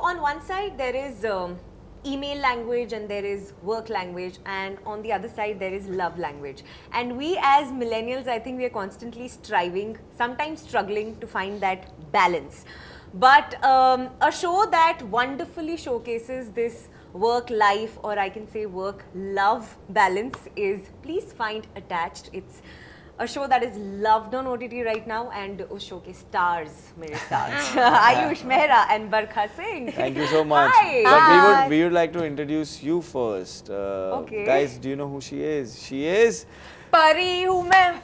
on one side there is email language and there is work language, and on the other side there is love language. And we as millennials, I think we are constantly striving, sometimes struggling to find that balance. But a show that wonderfully showcases this work-life, or I can say work-love balance, is Please Find Attached. It's a show that is loved on OTT right now, and us show ke stars, mere stars, Ayush, MEHRA and Barkha Singh. Thank you so much. Hi. But we would like to introduce you first. Okay. Guys, do you know who she is? She is परी हूँ मैं,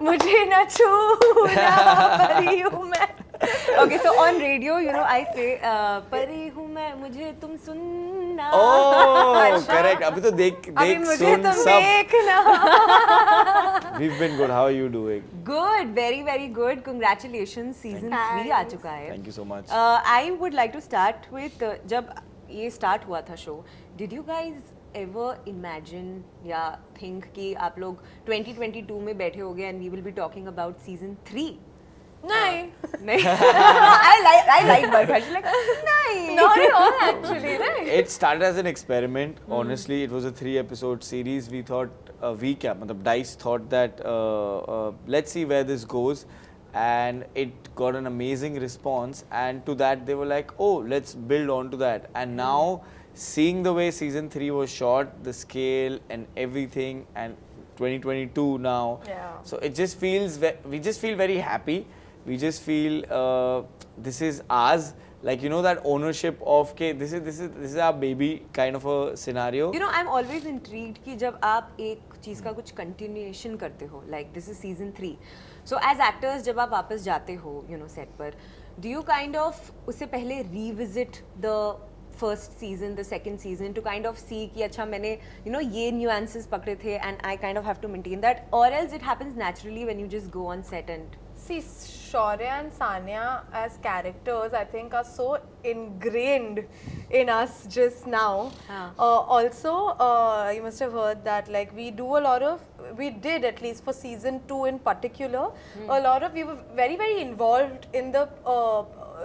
मुझे न छूना, परी हूँ मैं. Okay, so on radio, you know, I say परी हूँ मैं, मुझे तुम सुनना. Oh, correct. अभी तो देख अभी मुझे सुन तुम सब. देखना. We've been good. How are you doing? Good, very very good. Congratulations, season 3 आ चुका है. Thank you so much. I would like to start with जब ये start हुआ था show, did you guys ever imagine या think कि आप लोग 2022 में बैठे होगे and we will be talking about season 3? नहीं. I like Barkha. She's like, नहीं. Not at all actually. नहीं. It started as an experiment. Honestly, it was a 3-episode series. We thought, मतलब Dice thought that let's see where this goes, and it got an amazing response. And to that, they were like, oh, let's build on to that. And now, seeing the way season 3 was shot, the scale and everything, and 2022 now, so it just feels we just feel very happy. We just feel this is ours, like, you know, that ownership of this is our baby kind of a scenario. You know, I'm always intrigued कि जब आप एक चीज का कुछ continuation करते हो, like this is season 3. So as actors, जब आप वापस जाते हो, you know, set पर, do you kind of उससे पहले revisit the first season, the second season, to kind of see कि अच्छा मैंने, you know, ये nuances पकड़े थे and I kind of have to maintain that, or else it happens naturally when you just go on set and... See, Shaurya and Sanya as characters, I think, are so ingrained in us just now. Also, you must have heard that, like, we did, at least for season 2 in particular, we were very, very involved in the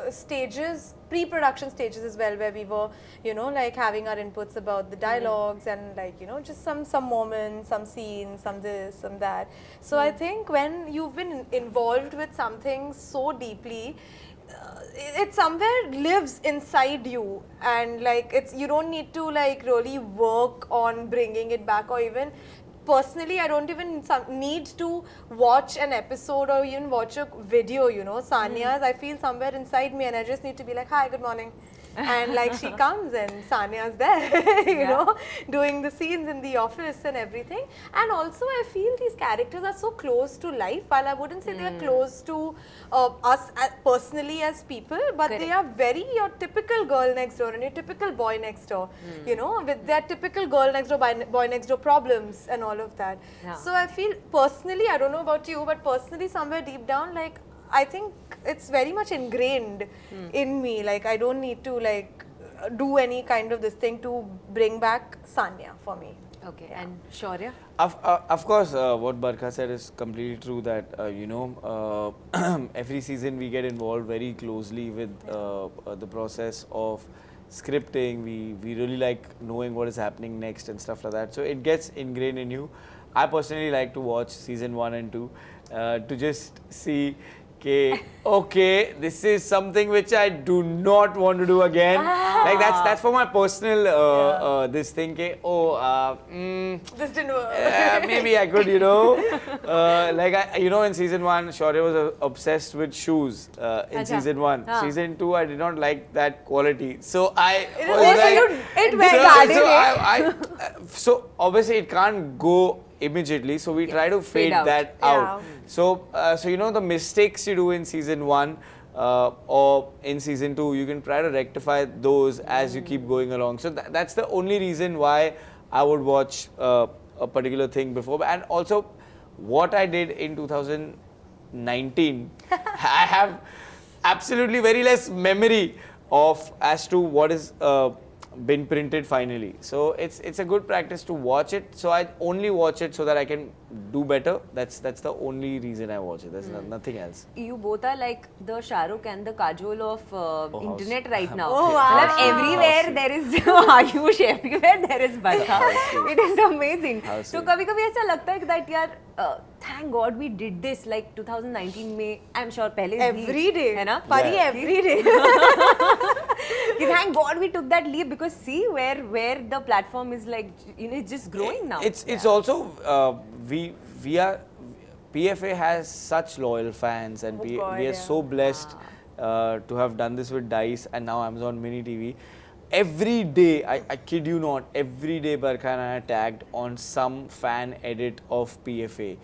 stages, pre-production stages as well, where we were, you know, like having our inputs about the dialogues and, like, you know, just some moments, some scenes, some this, some that. So I think when you've been involved with something so deeply, it somewhere lives inside you, and like you don't need to like really work on bringing it back, or even personally, I don't even need to watch an episode or even watch a video, you know. Sanya's, I feel somewhere inside me, and I just need to be like, hi, good morning. And like she comes and Sanya's there, you know, doing the scenes in the office and everything. And also I feel these characters are so close to life, while I wouldn't say they are close to us personally as people, but they are very your typical girl next door and your typical boy next door, you know, with their typical girl next door, boy next door problems and all of that. So I feel personally, I don't know about you, but personally somewhere deep down, like, I think it's very much ingrained in me. Like, I don't need to like do any kind of this thing to bring back Sanya for me. Okay, and Shaurya? Of course, what Barkha said is completely true, that, you know, every season we get involved very closely with the process of scripting. We really like knowing what is happening next and stuff like that. So it gets ingrained in you. I personally like to watch season 1 and 2 to just see, okay, this is something which I do not want to do again. Like that's for my personal this thing. This didn't work. Maybe I could, you know. Like you know, in season 1, Shaurya was obsessed with shoes. In season 1, season 2, I did not like that quality. So so obviously it can't go immediately, so we try to fade that out. So you know, the mistakes you do in season 1 or in season 2, you can try to rectify those as you keep going along. So that's the only reason why I would watch a particular thing before. And also, what I did in 2019, I have absolutely very less memory of as to what is been printed finally. So it's a good practice to watch it. So I only watch it so that I can do better. That's the only reason I watch it. There's nothing else. You both are like the Shah Rukh and the Kajol of internet right now. Oh, wow. Like everywhere there is Ayush, everywhere there is Barkha. It is amazing. So कभी-कभी ऐसा लगता है that यार thank God we did this like 2019 में. I'm sure पहले Every day. है ना? Pari every day. कि thank God we took that leap because see where the platform is like, you know, it's just growing now. It's also we are PFA has such loyal fans and we are so blessed to have done this with Dice and now Amazon Mini TV. Every day, I kid you not, every day Barkha and I are tagged on some fan edit of PFA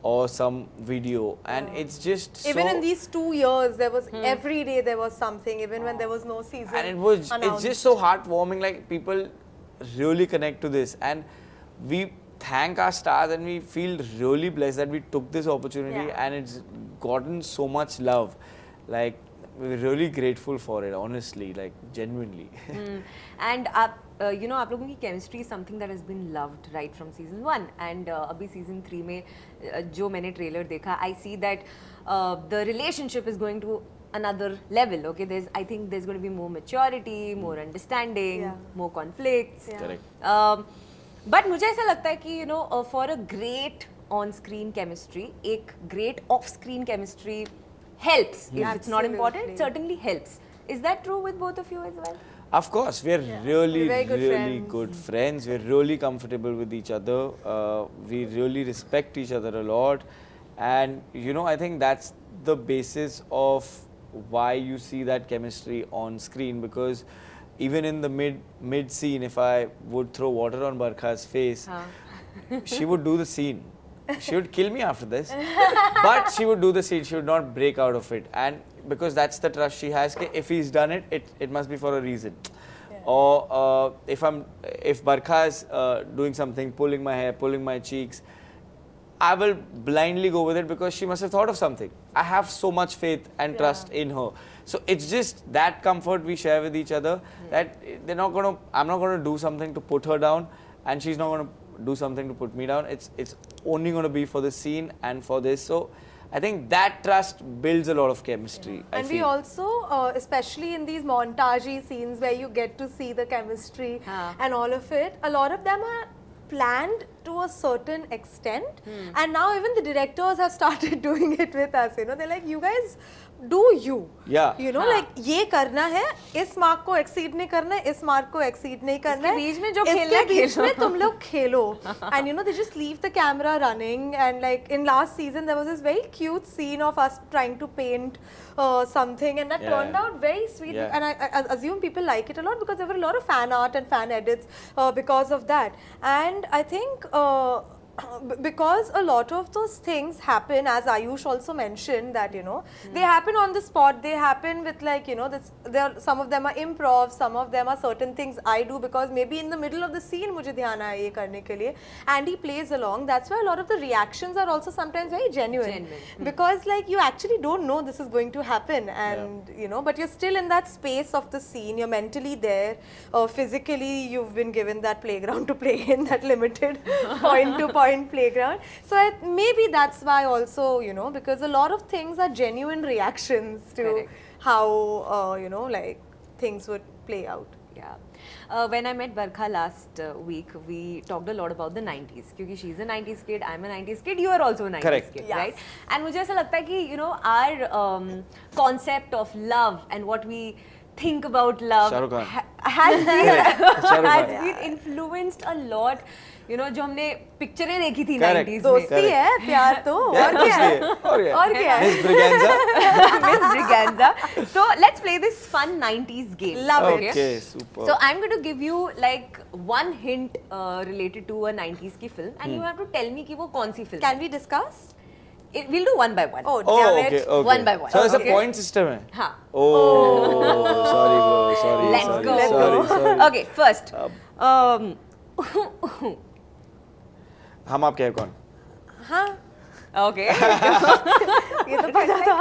or some video, and it's just Even so, in these 2 years, there was every day there was something, even when there was no season. and it's just so heartwarming. Like people really connect to this, and we thank our stars and we feel really blessed that we took this opportunity and it's gotten so much love. Like we're really grateful for it, honestly, like genuinely. And you know, आप लोगों की chemistry is something that has been loved right from season 1 and अभी season 3 में जो मैंने trailer देखा, I see that the relationship is going to another level. Okay, I think there's going to be more maturity, more understanding, more conflicts. Correct. But मुझे ऐसा लगता है कि you know, for a great on-screen chemistry, एक great off-screen chemistry helps. If it's not important, it certainly helps. Is that true with both of you as well? Of course, we're really, Very good really friends. good friends. We're really comfortable with each other. We really respect each other a lot. And, you know, I think that's the basis of why you see that chemistry on screen, because even in the mid scene, if I would throw water on Barkha's face, she would do the scene. She would kill me after this, but she would do the scene. She would not break out of it, and because that's the trust she has. If he's done it, it must be for a reason. Or if Barkha is doing something, pulling my hair, pulling my cheeks, I will blindly go with it because she must have thought of something. I have so much faith and trust in her. So it's just that comfort we share with each other, that I'm not gonna do something to put her down, and she's not gonna do something to put me down. It's only going to be for the scene and for this. So I think that trust builds a lot of chemistry. And we also, especially in these montage scenes where you get to see the chemistry and all of it, a lot of them are planned to a certain extent, and now even the directors have started doing it with us. You know, they're like, you guys do you. Yeah. You know, like ये करना है, इस mark को exceed नहीं करना है, इस mark को exceed नहीं करना है, इसके बीच में जो खेलना है, इसके बीच में तुम लोग खेलो. And you know, they just leave the camera running, and like in last season there was this very cute scene of us trying to paint something, and that turned out very sweet. And I assume people like it a lot because there were a lot of fan art and fan edits because of that. And I think because a lot of those things happen, as Ayush also mentioned, that you know, they happen on the spot, they happen with like, you know, some of them are improv, some of them are certain things I do because maybe in the middle of the scene mujhe dhyan aaya ye karne ke liye, and he plays along. That's why a lot of the reactions are also sometimes very genuine. Because like you actually don't know this is going to happen, and you know, but you're still in that space of the scene, you're mentally there, physically you've been given that playground to play in, that limited point to point playground. So maybe that's why also, you know, because a lot of things are genuine reactions to how you know, like things would play out. Yeah. When I met Barkha last week, we talked a lot about the 90s. Because she's a 90s kid, I'm a 90s kid, you are also a 90s kid, right? And मुझे ऐसा लगता है कि, you know, our concept of love and what we think about love has been influenced a lot. You know, जो हमने पिक्चरें देखी थी 90s में. दोस्ती है, प्यार तो और क्या है? और क्या है? Miss Briganza. So let's play this fun 90s game. Love it. Okay, super. So I'm going to give you like one hint related to a 90s की film, and you have to tell me कि वो कौन सी film. Can we discuss? We'll do one by one. Oh, damn it. Okay. One by one. So it's a point system है. हाँ. Oh, sorry bro, sorry. Let's go. Sorry. Okay, first. हम आपके हैं कौन? हाँ. Okay. ये तो पता था.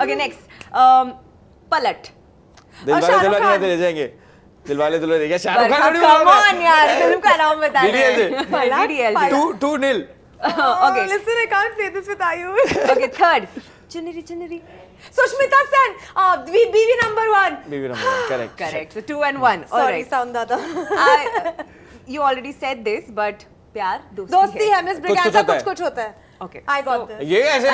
Okay, next. पलट. दिल वाले ले जाएंगे. दिलवाले दुल्हनिया क्या शाहरुख खान थोड़ी come बोल रहा on यार, फिल्म का नाम बता DDLJ. DDLJ. 2-0. Okay. Listen, I can't play this with Ayush. Okay, third. Chunari. Sushmita Sen, BB number 1. BB number 1, correct. Correct. So 2 and 1. All Sorry, right. sound dada. You already said this, but प्यार दोस्ती है, miss Braganza कुछ होता है. Okay. I got this. ये ऐसे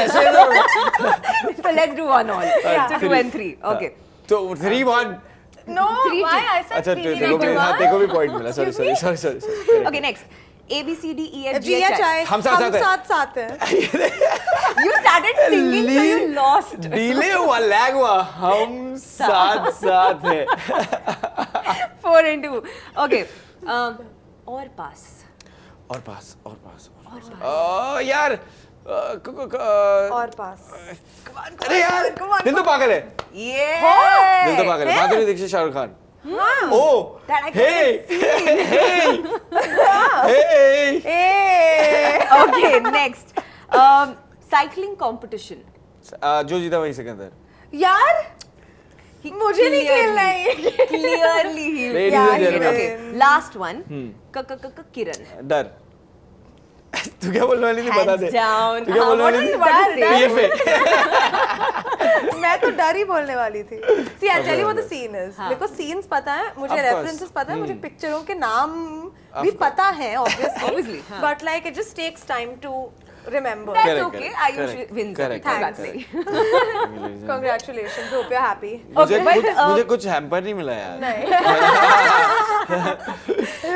So let's do 1 all. So 2 and 3. Okay. तो 3-1. No, 3-2. why? I said अच्छा BB तेरे number 1. को भी पॉइंट मिला. Sorry. Okay, next. A, B, C, D, E, F, G, G, H, H, I. I. हम साथ हैं. You started singing, so you lost. Delay हुआ, lag हुआ. हम साथ हैं. 4 and 2. Okay. और पास. और पास. यार. और पास. अरे यार. दिल तो पागल है. Yeah. दिल तो पागल है. Madhuri Dixit, Shahrukh Khan. Oh. That I Hey. Okay, next. Cycling competition. जो जीता वही सिकंदर. यार मुझे नहीं खेलना है. Clearly he Ladies and gentlemen. Okay, last one. Kiran. डर. तू क्या बोलने वाली थी बता दे. Hands down. तू क्या बोलने वाली थी? PFA. मैं तो डर ही बोलने वाली थी. See, I'll tell you what the scene is. हाँ. मेरे को scenes पता है, मुझे Of course. references पता है, मुझे पिक्चरों के नाम भी पता है, obviously. हाँ. But like it just takes time to remember. That's Correct, okay. correct, Ayush correct, wins. correct, Thanks. Congratulations. Congratulations. Hope you're happy. मुझे कुछ हैम्पर नहीं मिला यार.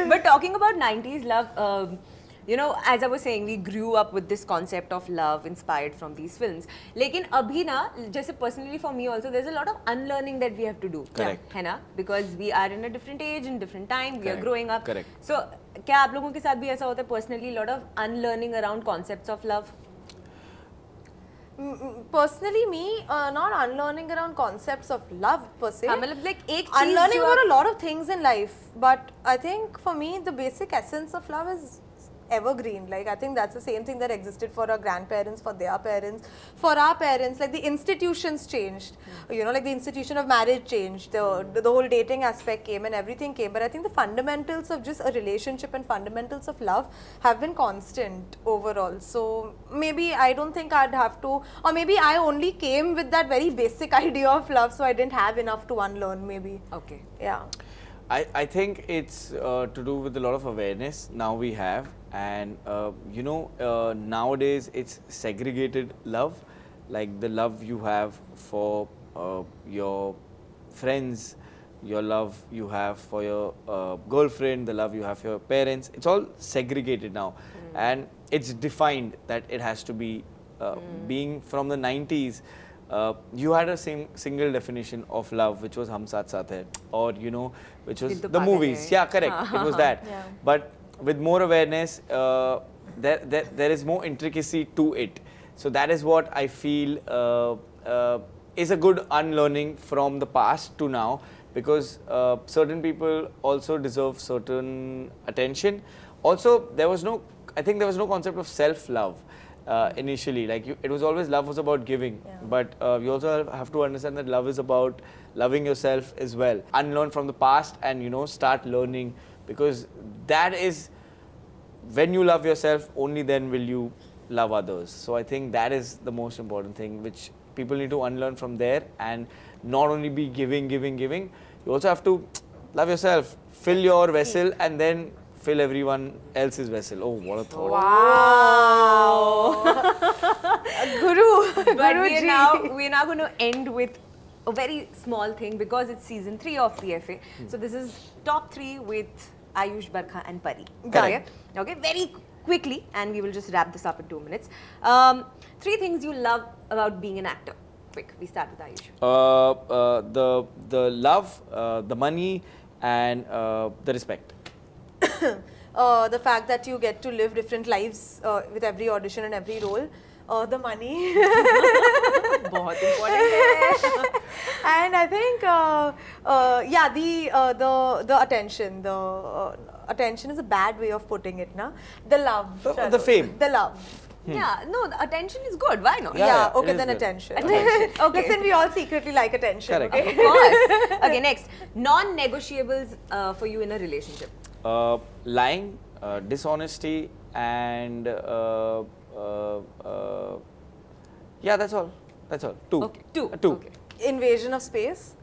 But talking about 90s love, you know, as I was saying, we grew up with this concept of love inspired from these films. लेकिन अभी ना, जैसे personally for me also, there's a lot of unlearning that we have to do. Correct. है ना? Because we are in a different age, in different time, we are Correct. growing up. Correct. So, क्या आप लोगों के साथ भी ऐसा होता है personally, lot of unlearning around concepts of love? Personally, me not unlearning around concepts of love per se. हाँ, मतलब like एक चीज Unlearning जो about आप- a lot of things in life, but I think for me the basic essence of love is evergreen. Like I think that's the same thing that existed for our grandparents, for their parents, for our parents. Like the institutions changed, you know, like the institution of marriage changed, the whole dating aspect came and everything came, but I think the fundamentals of just a relationship and fundamentals of love have been constant overall. So maybe I don't think I'd have to, or maybe I only came with that very basic idea of love, so I didn't have enough to unlearn maybe. Okay. Yeah. I think it's to do with a lot of awareness now we have, and you know, nowadays it's segregated love, like the love you have for your friends, your love you have for your girlfriend, the love you have for your parents, it's all segregated now. And it's defined that it has to be being from the 90s. You had a single definition of love, which was Hum Saath Saath Hai, or you know, which was Dil To the Pagal movies. Hai. Yeah, correct. It was that. Yeah. But with more awareness, there is more intricacy to it. So that is what I feel is a good unlearning from the past to now, because certain people also deserve certain attention. Also, I think there was no concept of self-love. Initially, like it was always love was about giving, but you also have to understand that love is about loving yourself as well. Unlearn from the past and you know start learning, because that is when you love yourself, only then will you love others. So I think that is the most important thing which people need to unlearn from there, and not only be giving. You also have to love yourself, fill your vessel, and then fill everyone else's vessel. Oh, what a thought. Wow. Guru. But Guruji. we're now going to end with a very small thing, because it's season 3 of PFA. So this is top 3 with Ayush, Barkha and Pareee. Correct. Okay, very quickly, and we will just wrap this up in 2 minutes. 3 things you love about being an actor. Quick, we start with Ayush. The love, the money, and the respect. The fact that you get to live different lives with every audition and every role. The money. बहुत important है. And I think, yeah, the attention. Attention is a bad way of putting it, na? The love. The fame. The love. Yeah, no, the attention is good. Why not? Yeah, it okay, is then good. attention. Attention. Okay. Listen, we all secretly like attention. Correct. Okay? Of course. Okay, next. Non-negotiables for you in a relationship. Lying, dishonesty, and yeah, that's all. That's all. Two. Okay, two. Two. Okay. Invasion of space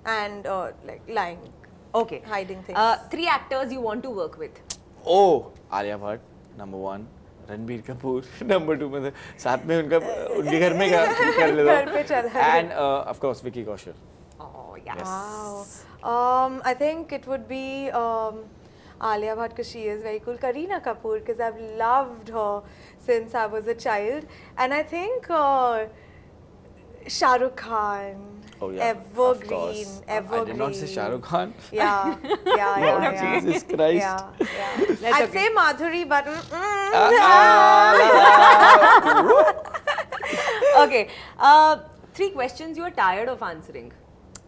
and like lying, Okay. hiding things. 3 actors you want to work with. Oh, Alia Bhatt, number 1. Ranbir Kapoor number 2 मतलब साथ में उनका उनके घर में कर ले घर पे चला दो है। and of course Vicky Kaushal. Oh, yes. Wow. I think it would be Alia Bhatt because she is very cool. Kareena Kapoor because I've loved her since I was a child. And I think Shah Rukh Khan. Oh yeah, Evergreen. of course. Evergreen. I did not say Shah Rukh Khan. Yeah. Lord Jesus Christ. Yeah. I'd say Madhuri, but Okay. 3 questions you are tired of answering.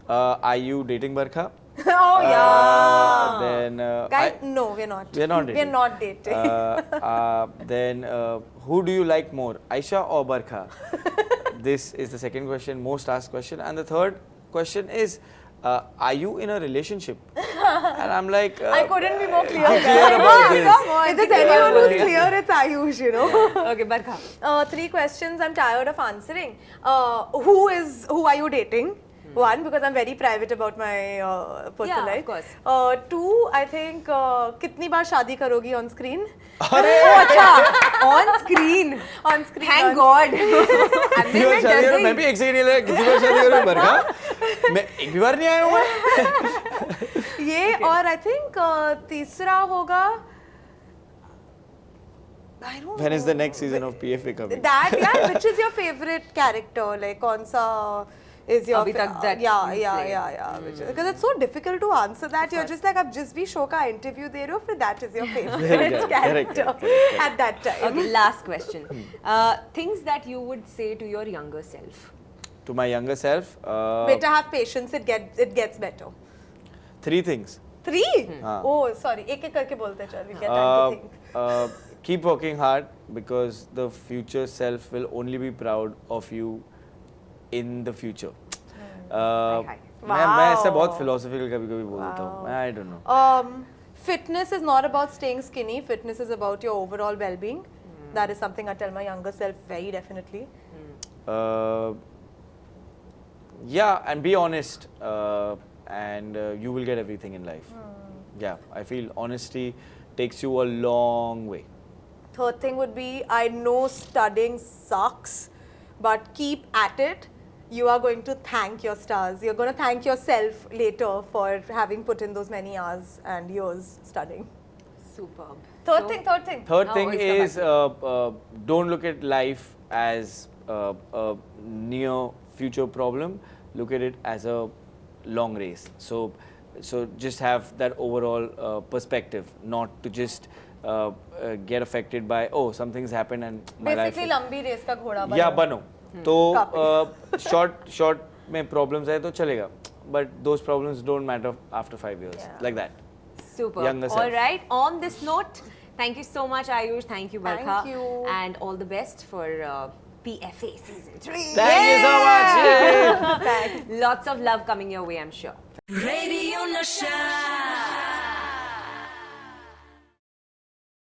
Are you dating Barkha? oh yeah. Then Guys, no, we're not. We're not dating. We're not dating. Then who do you like more, Aisha or Barkha? This is the second question, most asked question. And the third question is, are you in a relationship? And I'm like, I couldn't be more clear. clear about this. Come on. If there's anyone who's clear, it's Ayush, you know. Okay, Barkha. 3 questions I'm tired of answering. Who are you dating? 1, because I'm very private about my personal Yeah, life. of course. 2, I think, कितनी बार शादी करोगी on screen? On screen. On screen. Thank God. कितनी बार शादी करूं? मैं भी एक से ही नहीं लगा कितनी बार शादी करूं बरखा मैं एक भी बार नहीं आया हूं मैं ये और I think तीसरा होगा I don't When know. is the next season of PFA coming? That, yeah, which is your favorite character? Like, kaun sa is your Abhi tak that yeah, you yeah, played. yeah, yeah. Because it's so difficult to answer that. You're just like, ab jis bhi show ka interview de rahe ho, fir that is your favorite character at that time. Okay, last question. Things that you would say to your younger self. To my younger self, Beta, have patience. It gets better. 3 things. 3? हाँ. Oh, sorry. एक एक करके बोलते चल. We get time to think. Keep working hard because the future self will only be proud of you in the future. मैं ऐसा बहुत philosophical कभी-कभी बोल देता हूँ. I don't know. Fitness is not about staying skinny. Fitness is about your overall well-being. That is something I tell my younger self very definitely. Yeah, and be honest, and you will get everything in life. Yeah, I feel honesty takes you a long way. Third thing would be, I know studying sucks, but keep at it. You are going to thank your stars. You're going to thank yourself later for having put in those many hours and years studying. Superb. Third thing. Third Oh, thing it's is don't look at life as a near future problem. Look at it as a long race. So just have that overall perspective, not to just get affected by something's happened and my Basically, life. लंबी race का घोड़ा बनो. Yeah, बनो. तो short में problems आए तो चलेगा. But those problems don't matter after 5 years. Yeah. Like that. Super. Younger self. All right. On this note, thank you so much, Ayush. Thank you, Barkha. Thank you. And all the best for PFA season 3. Thank you so much. Thanks. Lots of love coming your way, I'm sure. Radio Nasha.